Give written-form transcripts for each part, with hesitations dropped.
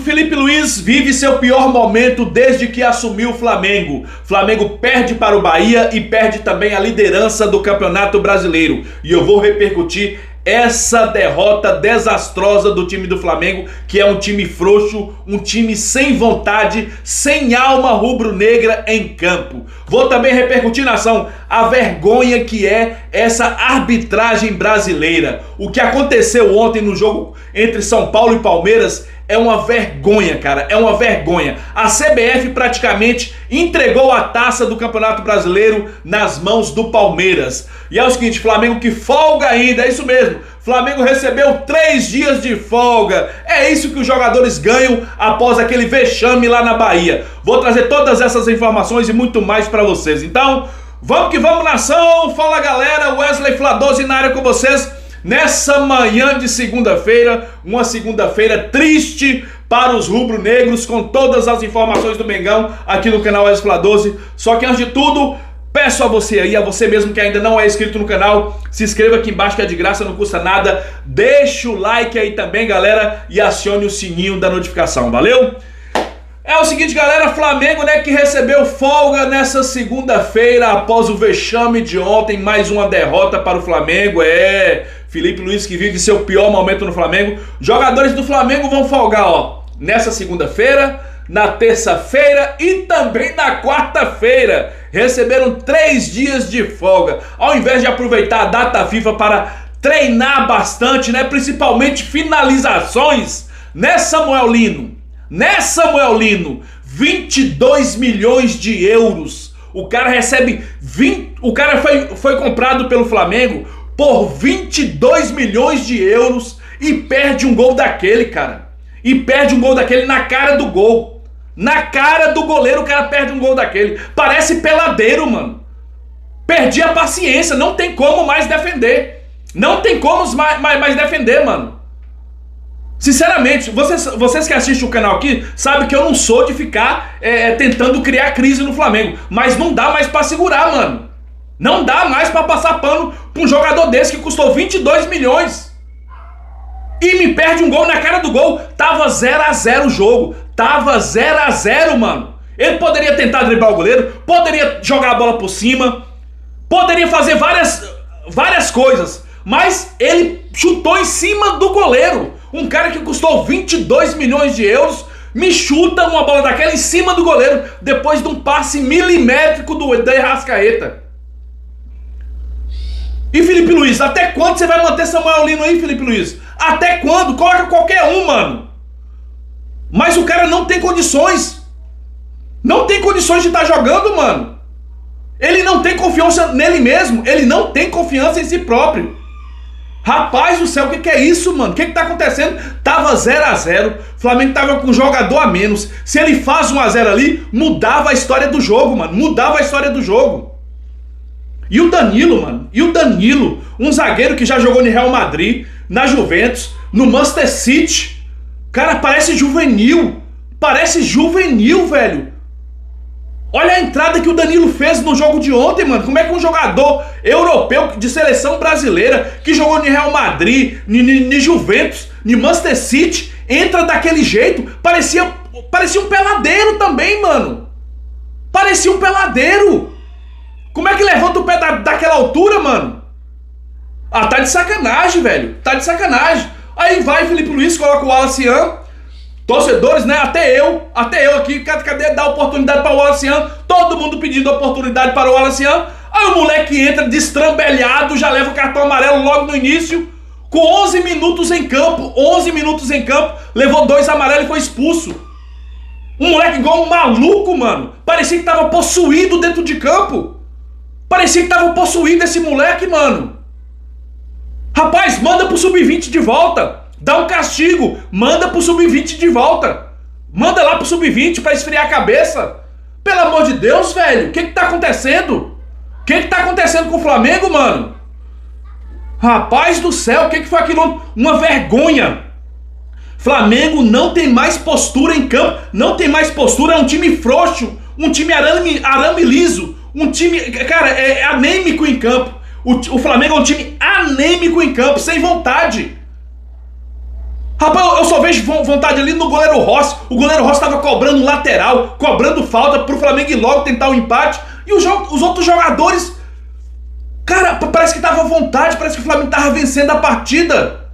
Filipe Luís vive seu pior momento desde que assumiu o Flamengo. Flamengo perde para o Bahia e perde também a liderança do Campeonato Brasileiro. E eu vou repercutir essa derrota desastrosa do time do Flamengo, que é um time frouxo, um time sem vontade, sem alma rubro-negra em campo. Vou também repercutir, nação, a vergonha que é essa arbitragem brasileira. O que aconteceu ontem no jogo entre São Paulo e Palmeiras é uma vergonha, cara, é uma vergonha. A CBF praticamente entregou a taça do Campeonato Brasileiro nas mãos do Palmeiras. E é o seguinte, Flamengo que folga ainda, é isso mesmo. Flamengo recebeu 3 dias de folga. É isso que os jogadores ganham após aquele vexame lá na Bahia. Vou trazer todas essas informações e muito mais para vocês. Então, vamos que vamos, nação! Fala, galera, Wesley Fla12 na área com vocês. Nessa manhã de segunda-feira, uma segunda-feira triste para os rubro-negros, com todas as informações do Mengão aqui no canal Wesley Fla12. Só que antes de tudo, peço a você aí, a você mesmo que ainda não é inscrito no canal, se inscreva aqui embaixo que é de graça, não custa nada. Deixa o like aí também, galera, e acione o sininho da notificação, valeu? É o seguinte, galera, Flamengo, né, que recebeu folga nessa segunda-feira após o vexame de ontem, mais uma derrota para o Flamengo. Filipe Luís que vive seu pior momento no Flamengo. Jogadores do Flamengo vão folgar, ó, nessa segunda-feira, na terça-feira e também na quarta-feira. Receberam 3 dias de folga, ao invés de aproveitar a data FIFA para treinar bastante, né, principalmente finalizações, né, Samuel Lino? 22 milhões de euros. O cara recebe o cara foi comprado pelo Flamengo por 22 milhões de euros e perde um gol daquele, cara. E perde um gol daquele na cara do gol. Na cara do goleiro o cara perde um gol daquele. Parece peladeiro, mano. Perdi a paciência, não tem como mais defender. Não tem como mais defender, mano. Sinceramente, vocês que assistem o canal aqui sabem que eu não sou de ficar tentando criar crise no Flamengo. Mas não dá mais pra segurar, mano. Não dá mais pra passar pano pra um jogador desse que custou 22 milhões. E me perde um gol na cara do gol. Tava 0 a 0 o jogo. Tava 0 a 0, mano. Ele poderia tentar driblar o goleiro, poderia jogar a bola por cima, poderia fazer várias coisas. Mas ele chutou em cima do goleiro. Um cara que custou 22 milhões de euros me chuta uma bola daquela em cima do goleiro depois de um passe milimétrico do Arrascaeta. E Filipe Luís, até quando você vai manter Samuel Lino aí, Filipe Luís? Até quando? Coloca qualquer um, mano. Mas o cara não tem condições. Não tem condições de estar jogando, mano. Ele não tem confiança nele mesmo. Ele não tem confiança em si próprio. Rapaz do céu, o que é isso, mano? O que tá acontecendo? Tava 0 a 0, Flamengo tava com um jogador a menos. Se ele faz 1 a 0 ali, mudava a história do jogo, mano. Mudava a história do jogo. E o Danilo, mano. E o Danilo, um zagueiro que já jogou no Real Madrid, na Juventus, no Manchester City. Cara, parece juvenil. Parece juvenil, velho. Olha a entrada que o Danilo fez no jogo de ontem, mano. Como é que um jogador europeu de seleção brasileira, que jogou no Real Madrid, no Juventus, no Manchester City, entra daquele jeito? Parecia um peladeiro também, mano. Parecia um peladeiro. Como é que levanta o pé daquela altura, mano? Ah, tá de sacanagem, velho. Tá de sacanagem. Aí vai Filipe Luís, coloca o Wallace. Torcedores, né? Até eu aqui, cadê dar oportunidade para o Wallace? Todo mundo pedindo oportunidade para o Wallace. Aí o moleque entra destrambelhado, já leva o cartão amarelo logo no início, com 11 minutos em campo, levou 2 amarelos e foi expulso. Um moleque igual um maluco, mano. Parecia que tava possuído dentro de campo. Parecia que tava possuído esse moleque, mano. Rapaz, manda pro sub-20 de volta. Dá um castigo, manda pro sub-20 de volta. Manda lá pro sub-20 pra esfriar a cabeça. Pelo amor de Deus, velho. O que tá acontecendo? O que tá acontecendo com o Flamengo, mano? Rapaz do céu, o que foi aquilo? Uma vergonha. Flamengo não tem mais postura em campo. Não tem mais postura, é um time frouxo. Um time arame liso. Um time, cara, é anêmico em campo. O Flamengo é um time anêmico em campo, sem vontade. Rapaz, eu só vejo vontade ali no goleiro Rossi. O goleiro Rossi tava cobrando um lateral, cobrando falta pro Flamengo ir logo tentar o empate. E os outros jogadores, cara, parece que tava à vontade, parece que o Flamengo tava vencendo a partida.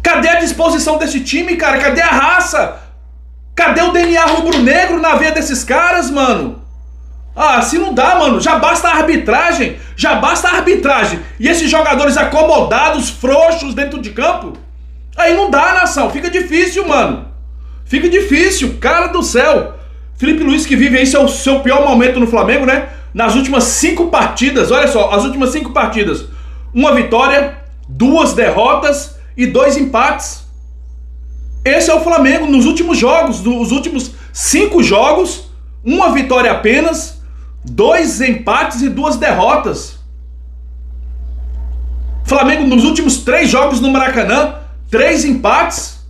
Cadê a disposição desse time, cara? Cadê a raça? Cadê o DNA rubro-negro na veia desses caras, mano? Ah, se não dá, mano, já basta a arbitragem. Já basta a arbitragem. E esses jogadores acomodados, frouxos dentro de campo. Aí não dá, nação. Fica difícil, mano. Fica difícil, cara do céu. Felipe Luiz que vive aí seu pior momento no Flamengo, né? Nas últimas 5 partidas, olha só, as últimas 5 partidas. 1 vitória, 2 derrotas e 2 empates. Esse é o Flamengo nos últimos jogos, nos últimos 5 jogos, 1 vitória apenas, 2 empates e 2 derrotas. Flamengo nos últimos 3 jogos no Maracanã, 3 empates.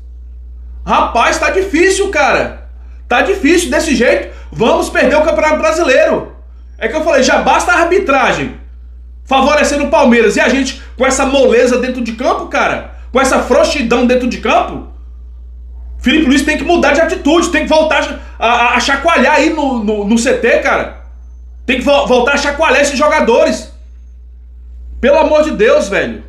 Rapaz, tá difícil, cara. Tá difícil, desse jeito, vamos perder o Campeonato Brasileiro. É que eu falei, já basta a arbitragem favorecendo o Palmeiras. E a gente com essa moleza dentro de campo, cara, com essa frouxidão dentro de campo. Felipe Luiz tem que mudar de atitude, tem que voltar a chacoalhar aí no CT, cara. Tem que voltar a chacoalhar esses jogadores. Pelo amor de Deus, velho.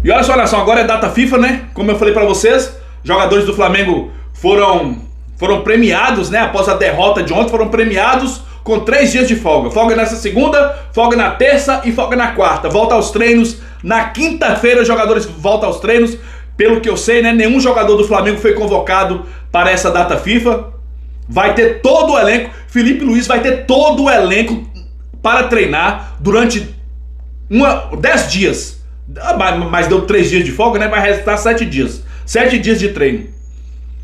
E olha só, nação, agora é data FIFA, né? Como eu falei pra vocês, jogadores do Flamengo foram premiados, né? Após a derrota de ontem, foram premiados com 3 dias de folga. Folga nessa segunda, folga na terça e folga na quarta. Volta aos treinos. Na quinta-feira, os jogadores voltam aos treinos. Pelo que eu sei, né? Nenhum jogador do Flamengo foi convocado para essa data FIFA. Vai ter todo o elenco. Felipe Luiz vai ter todo o elenco para treinar durante 10 dias. Mas deu 3 dias de folga, né? Vai restar 7 dias. 7 dias de treino.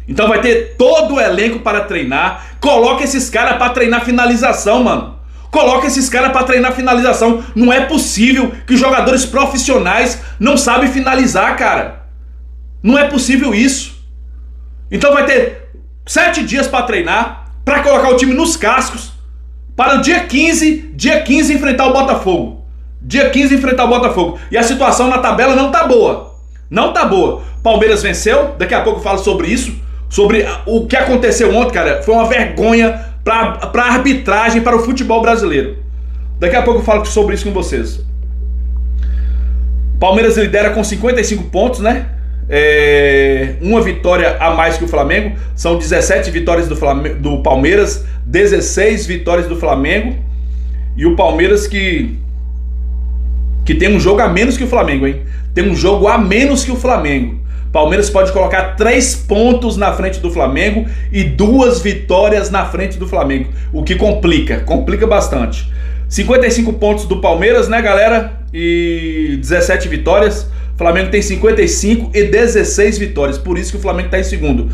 Então vai ter todo o elenco para treinar. Coloca esses caras para treinar finalização, mano. Coloca esses caras para treinar finalização. Não é possível que os jogadores profissionais não sabem finalizar, cara. Não é possível isso. Então vai ter 7 dias para treinar, para colocar o time nos cascos, para o dia 15 enfrentar o Botafogo. Dia 15 enfrentar o Botafogo. E a situação na tabela não tá boa. Não tá boa. Palmeiras venceu, daqui a pouco eu falo sobre isso. Sobre o que aconteceu ontem, cara. Foi uma vergonha para a arbitragem, para o futebol brasileiro. Daqui a pouco eu falo sobre isso com vocês. Palmeiras lidera com 55 pontos, né? 1 vitória a mais que o Flamengo. São 17 vitórias do Palmeiras, 16 vitórias do Flamengo. E o Palmeiras que tem um jogo a menos que o Flamengo, hein? Tem um jogo a menos que o Flamengo. Palmeiras pode colocar 3 pontos na frente do Flamengo e 2 vitórias na frente do Flamengo. O que complica bastante. 55 pontos do Palmeiras, né, galera? E 17 vitórias. O Flamengo tem 55 e 16 vitórias. Por isso que o Flamengo está em segundo.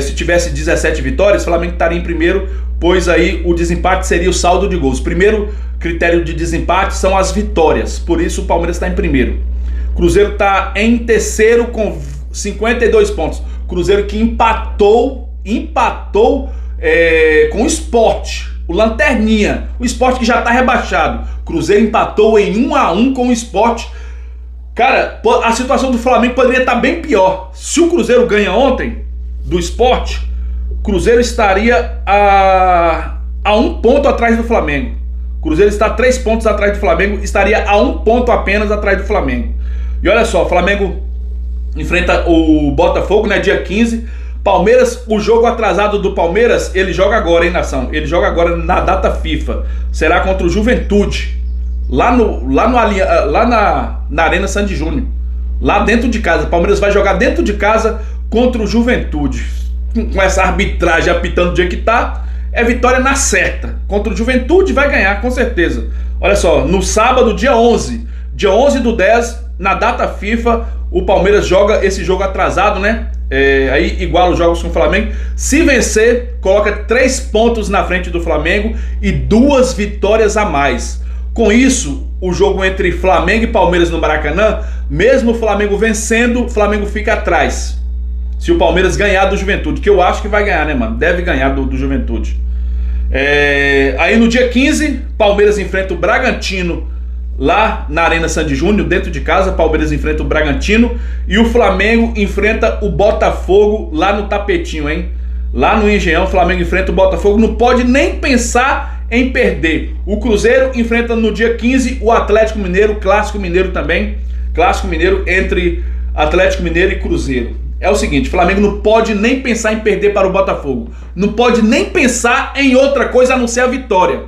Se tivesse 17 vitórias, o Flamengo estaria em primeiro, pois aí o desempate seria o saldo de gols. Primeiro critério de desempate são as vitórias. Por isso o Palmeiras está em primeiro. Cruzeiro está em terceiro com 52 pontos. Cruzeiro que empatou com o Sport, o Lanterninha, o Sport que já está rebaixado. Cruzeiro empatou em 1-1 com o Sport. Cara, a situação do Flamengo poderia estar bem pior. Se o Cruzeiro ganha ontem do Sport, o Cruzeiro estaria a 1 ponto atrás do Flamengo. O Cruzeiro está 3 pontos atrás do Flamengo, estaria a 1 ponto apenas atrás do Flamengo. E olha só, o Flamengo enfrenta o Botafogo, né, dia 15. Palmeiras, o jogo atrasado do Palmeiras, ele joga agora, hein, nação? Ele joga agora na data FIFA. Será contra o Juventude, lá na Arena Sandy Júnior, lá dentro de casa. O Palmeiras vai jogar dentro de casa contra o Juventude. Com essa arbitragem apitando do dia que tá, é vitória na certa. Contra o Juventude vai ganhar, com certeza. Olha só, no sábado, dia 11 do 10, na data FIFA, o Palmeiras joga esse jogo atrasado, né? Aí iguala os jogos com o Flamengo. Se vencer, coloca 3 pontos na frente do Flamengo e 2 vitórias a mais. Com isso, o jogo entre Flamengo e Palmeiras no Maracanã, mesmo o Flamengo vencendo, o Flamengo fica atrás. Se o Palmeiras ganhar do Juventude, que eu acho que vai ganhar, né, mano? Deve ganhar do Juventude. Aí no dia 15, Palmeiras enfrenta o Bragantino lá na Arena Sandy Júnior, dentro de casa. Palmeiras enfrenta o Bragantino e o Flamengo enfrenta o Botafogo lá no Tapetinho, hein? Lá no Engenhão, o Flamengo enfrenta o Botafogo, não pode nem pensar em perder. O Cruzeiro enfrenta no dia 15 o Atlético Mineiro, Clássico Mineiro também. Clássico Mineiro entre Atlético Mineiro e Cruzeiro. É o seguinte, o Flamengo não pode nem pensar em perder para o Botafogo. Não pode nem pensar em outra coisa a não ser a vitória.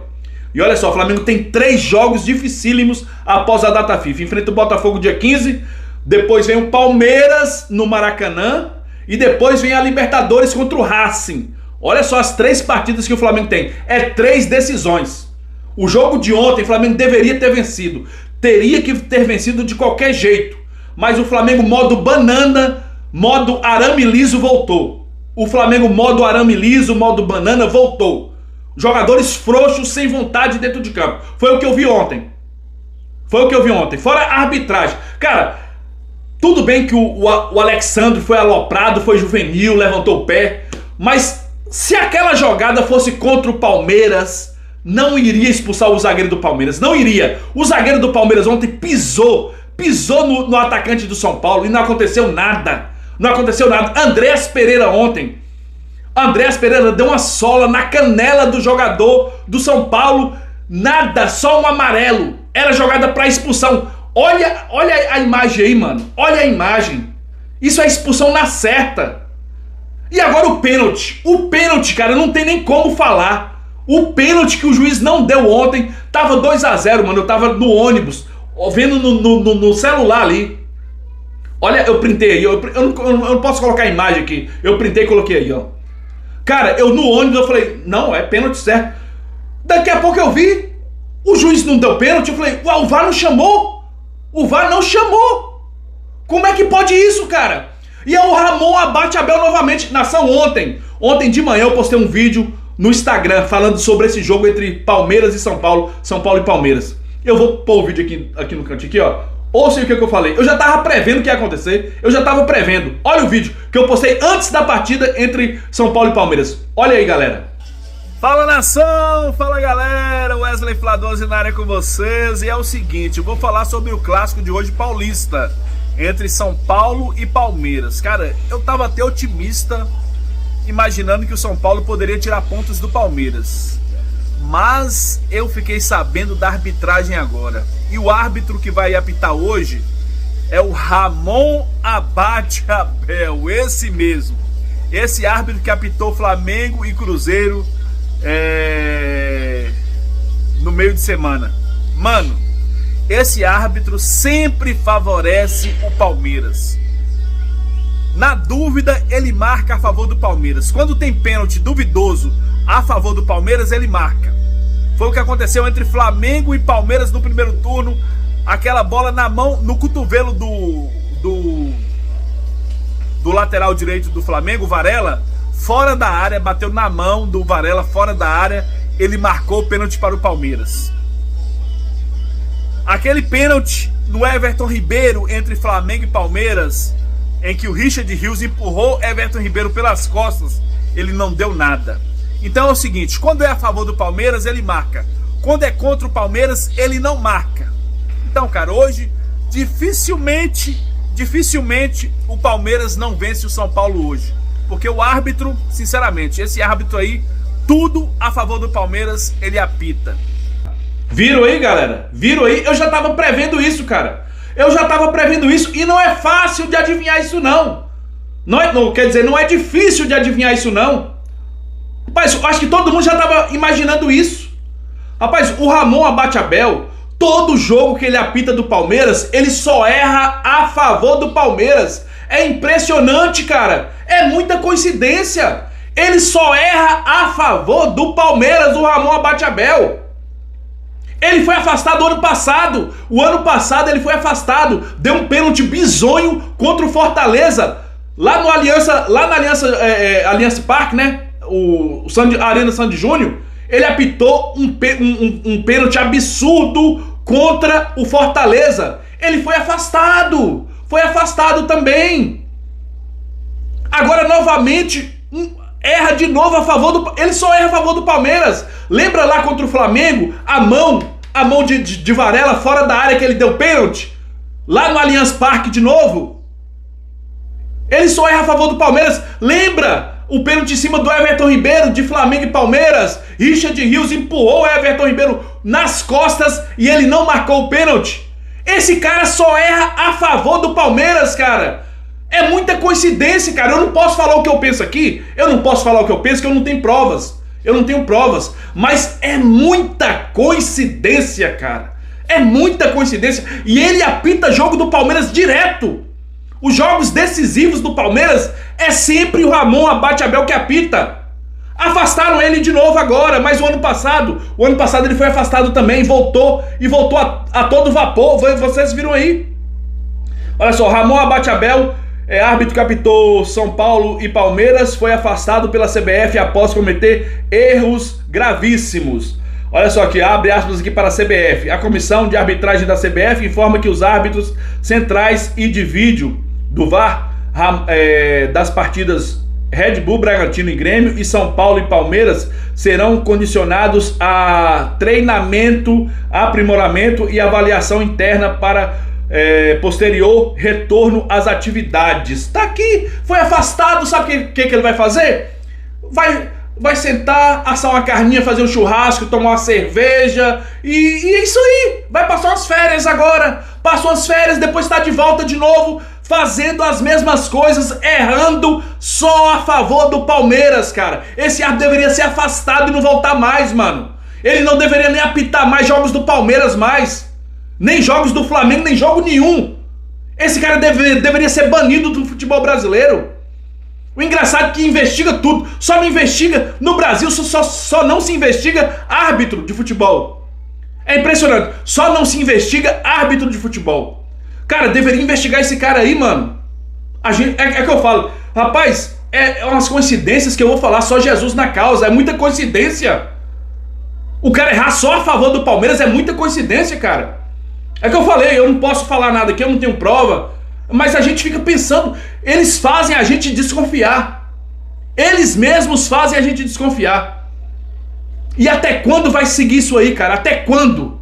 E olha só, o Flamengo tem 3 jogos dificílimos após a data FIFA. Enfrenta o Botafogo dia 15, depois vem o Palmeiras no Maracanã e depois vem a Libertadores contra o Racing. Olha só as 3 partidas que o Flamengo tem. É 3 decisões. O jogo de ontem, o Flamengo deveria ter vencido. Teria que ter vencido de qualquer jeito. Mas o Flamengo modo banana, modo arame liso voltou. O Flamengo modo arame liso, modo banana voltou. Jogadores frouxos, sem vontade dentro de campo. Foi o que eu vi ontem. Foi o que eu vi ontem. Fora a arbitragem. Cara, tudo bem que o Alexandre foi aloprado, foi juvenil, levantou o pé. Mas se aquela jogada fosse contra o Palmeiras, não iria expulsar o zagueiro do Palmeiras. Não iria. O zagueiro do Palmeiras ontem pisou no atacante do São Paulo e não aconteceu nada. Não aconteceu nada. Andréas Pereira ontem. Andréas Pereira deu uma sola na canela do jogador do São Paulo. Nada, só um amarelo. Era jogada para expulsão. Olha a imagem aí, mano. Olha a imagem. Isso é expulsão na certa. E agora o pênalti. O pênalti, cara, não tem nem como falar. O pênalti que o juiz não deu ontem. Tava 2-0, mano. Eu tava no ônibus, vendo no celular ali. Olha, eu printei aí. Eu não posso colocar a imagem aqui. Eu printei e coloquei aí, ó. Cara, eu no ônibus eu falei, não, é pênalti certo. Daqui a pouco eu vi, o juiz não deu pênalti. Eu falei, uau, o VAR não chamou. O VAR não chamou. Como é que pode isso, cara? E é o Ramon Abate Abel novamente. Nação, ontem de manhã eu postei um vídeo no Instagram falando sobre esse jogo entre Palmeiras e São Paulo e Palmeiras. Eu vou pôr o vídeo aqui no canto, aqui, ó. Ouça o que eu falei. Eu já tava prevendo o que ia acontecer. Eu já tava prevendo. Olha o vídeo que eu postei antes da partida entre São Paulo e Palmeiras. Olha aí, galera. Fala, nação! Fala, galera! Wesley Fladose na área com vocês. E é o seguinte, eu vou falar sobre o clássico de hoje paulista entre São Paulo e Palmeiras. Cara, eu tava até otimista, imaginando que o São Paulo poderia tirar pontos do Palmeiras. Mas eu fiquei sabendo da arbitragem agora. E o árbitro que vai apitar hoje é o Ramon Abate Abel, esse mesmo. Esse árbitro que apitou Flamengo e Cruzeiro no meio de semana. Mano, esse árbitro sempre favorece o Palmeiras. Na dúvida, ele marca a favor do Palmeiras. Quando tem pênalti duvidoso a favor do Palmeiras, ele marca. Foi o que aconteceu entre Flamengo e Palmeiras no primeiro turno. Aquela bola na mão, no cotovelo do lateral direito do Flamengo, Varela, fora da área, bateu na mão do Varela, fora da área. Ele marcou o pênalti para o Palmeiras. Aquele pênalti no Everton Ribeiro entre Flamengo e Palmeiras, em que o Richard Rios empurrou Everton Ribeiro pelas costas, ele não deu nada. Então é o seguinte, quando é a favor do Palmeiras, ele marca. Quando é contra o Palmeiras, ele não marca. Então, cara, hoje, dificilmente o Palmeiras não vence o São Paulo hoje. Porque o árbitro, sinceramente, esse árbitro aí, tudo a favor do Palmeiras, ele apita. Viram aí, galera? Viram aí? Eu já tava prevendo isso, cara. Eu já tava prevendo isso e não é fácil de adivinhar isso, não. Quer dizer, não é difícil de adivinhar isso, não. Rapaz, eu acho que todo mundo já tava imaginando isso. Rapaz, o Ramon Abate Abel, todo jogo que ele apita do Palmeiras, ele só erra a favor do Palmeiras. É impressionante, cara. É muita coincidência. Ele só erra a favor do Palmeiras, o Ramon Abate Abel. Ele foi afastado ano passado. O ano passado ele foi afastado. Deu um pênalti bizonho contra o Fortaleza. Lá na Allianz Parque, né? Arena Sandy Júnior. Ele apitou um pênalti absurdo contra o Fortaleza. Ele foi afastado. Foi afastado também. Agora novamente erra de novo a favor do... Ele só erra a favor do Palmeiras. Lembra lá contra o Flamengo? A mão a mão de Varela fora da área que ele deu pênalti, lá no Allianz Parque de novo. Ele só erra a favor do Palmeiras. Lembra o pênalti em cima do Everton Ribeiro, de Flamengo e Palmeiras? Richard Rios empurrou o Everton Ribeiro nas costas e ele não marcou o pênalti. Esse cara só erra a favor do Palmeiras, cara. É muita coincidência, cara. Eu não posso falar o que eu penso aqui. Eu não posso falar o que eu penso, que eu não tenho provas. Eu não tenho provas. Mas é muita coincidência, cara. É muita coincidência. E ele apita jogo do Palmeiras direto. Os jogos decisivos do Palmeiras é sempre o Ramon Abate Abel que apita. Afastaram ele de novo agora, mas o ano passado ele foi afastado também, voltou a todo vapor. Vocês viram aí? Olha só, Ramon Abate Abel, árbitro que apitou São Paulo e Palmeiras, foi afastado pela CBF após cometer erros gravíssimos. Olha só aqui, abre aspas aqui para a CBF. A comissão de arbitragem da CBF informa que os árbitros centrais e de vídeo do VAR das partidas Red Bull, Bragantino e Grêmio e São Paulo e Palmeiras serão condicionados a treinamento, aprimoramento e avaliação interna para posterior retorno às atividades. Tá aqui, foi afastado, sabe o que ele vai fazer? Vai sentar, assar uma carninha, fazer um churrasco, tomar uma cerveja e é isso aí. Vai passar umas férias agora. Passou as férias, depois está de volta de novo, fazendo as mesmas coisas, errando só a favor do Palmeiras, cara. Esse árbitro deveria ser afastado e não voltar mais, mano. Ele não deveria nem apitar mais jogos do Palmeiras mais. Nem jogos do Flamengo, nem jogo nenhum. Esse cara deveria ser banido do futebol brasileiro. O engraçado é que investiga tudo. Só não investiga, no Brasil só não se investiga árbitro de futebol. É impressionante. Só não se investiga árbitro de futebol. Cara, deveria investigar esse cara aí, mano. É que eu falo, rapaz, é umas coincidências que eu vou falar, só Jesus na causa. É muita coincidência. O cara errar só a favor do Palmeiras é muita coincidência, cara. É que eu falei, eu não posso falar nada aqui, eu não tenho prova. Mas a gente fica pensando, eles fazem a gente desconfiar. Eles mesmos fazem a gente desconfiar. E até quando vai seguir isso aí, cara? Até quando?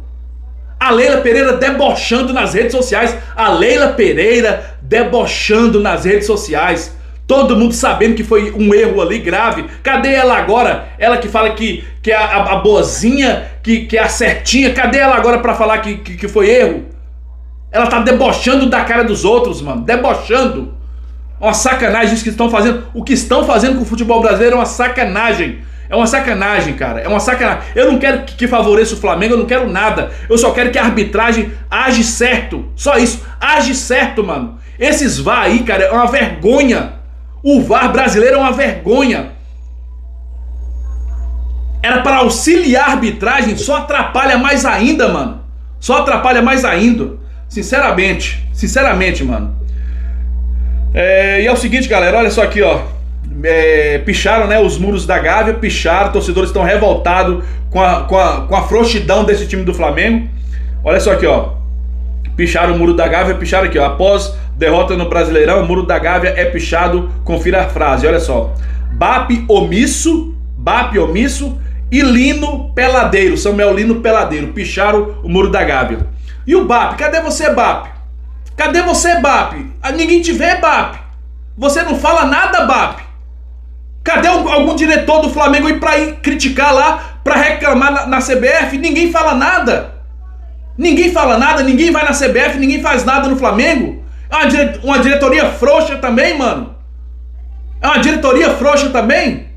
A Leila Pereira debochando nas redes sociais. A Leila Pereira debochando nas redes sociais. Todo mundo sabendo que foi um erro ali grave. Cadê ela agora? Ela que fala que é a boazinha, que é a certinha. Cadê ela agora pra falar que foi erro? Ela tá debochando da cara dos outros, mano. Debochando. Uma sacanagem isso que estão fazendo. O que estão fazendo com o futebol brasileiro é uma sacanagem. É uma sacanagem, cara. É uma sacanagem. Eu não quero que favoreça o Flamengo, eu não quero nada. Eu só quero que a arbitragem age certo. Só isso. Age certo, mano. Esses VAR aí, cara, é uma vergonha. O VAR brasileiro é uma vergonha. Era para auxiliar a arbitragem, só atrapalha mais ainda, mano. Só atrapalha mais ainda. Sinceramente, mano. E é o seguinte, galera, olha só aqui, ó. Picharam, né, os muros da Gávea, picharam, torcedores estão revoltados com a frouxidão desse time do Flamengo. Olha só aqui, ó. Picharam o muro da Gávea, picharam aqui, ó. Após derrota no Brasileirão, o muro da Gávea é pichado. Confira a frase, olha só. BAP omisso e Lino Peladeiro, Samuel Lino Peladeiro, picharam o muro da Gávea. E o BAP? Cadê você, BAP? Cadê você, BAP? Ninguém te vê, BAP. Você não fala nada, BAP. Cadê algum diretor do Flamengo aí pra ir criticar lá, pra reclamar na CBF? Ninguém fala nada. Ninguém fala nada, ninguém vai na CBF, ninguém faz nada no Flamengo. É uma diretoria frouxa também, mano. É uma diretoria frouxa também.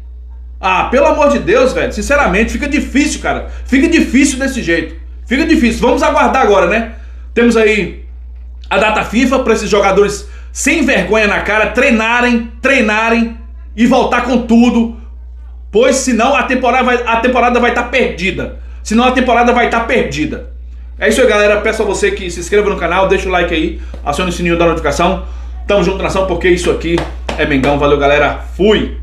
Ah, pelo amor de Deus, velho. Sinceramente, fica difícil, cara. Fica difícil desse jeito. Fica difícil. Vamos aguardar agora, né? Temos aí a data FIFA para esses jogadores sem vergonha na cara treinarem e voltar com tudo, pois senão a temporada vai estar perdida. Senão a temporada vai estar perdida. É isso aí, galera. Peço a você que se inscreva no canal, deixa o like aí, acione o sininho da notificação. Tamo junto, nação, porque isso aqui é Mengão. Valeu, galera. Fui!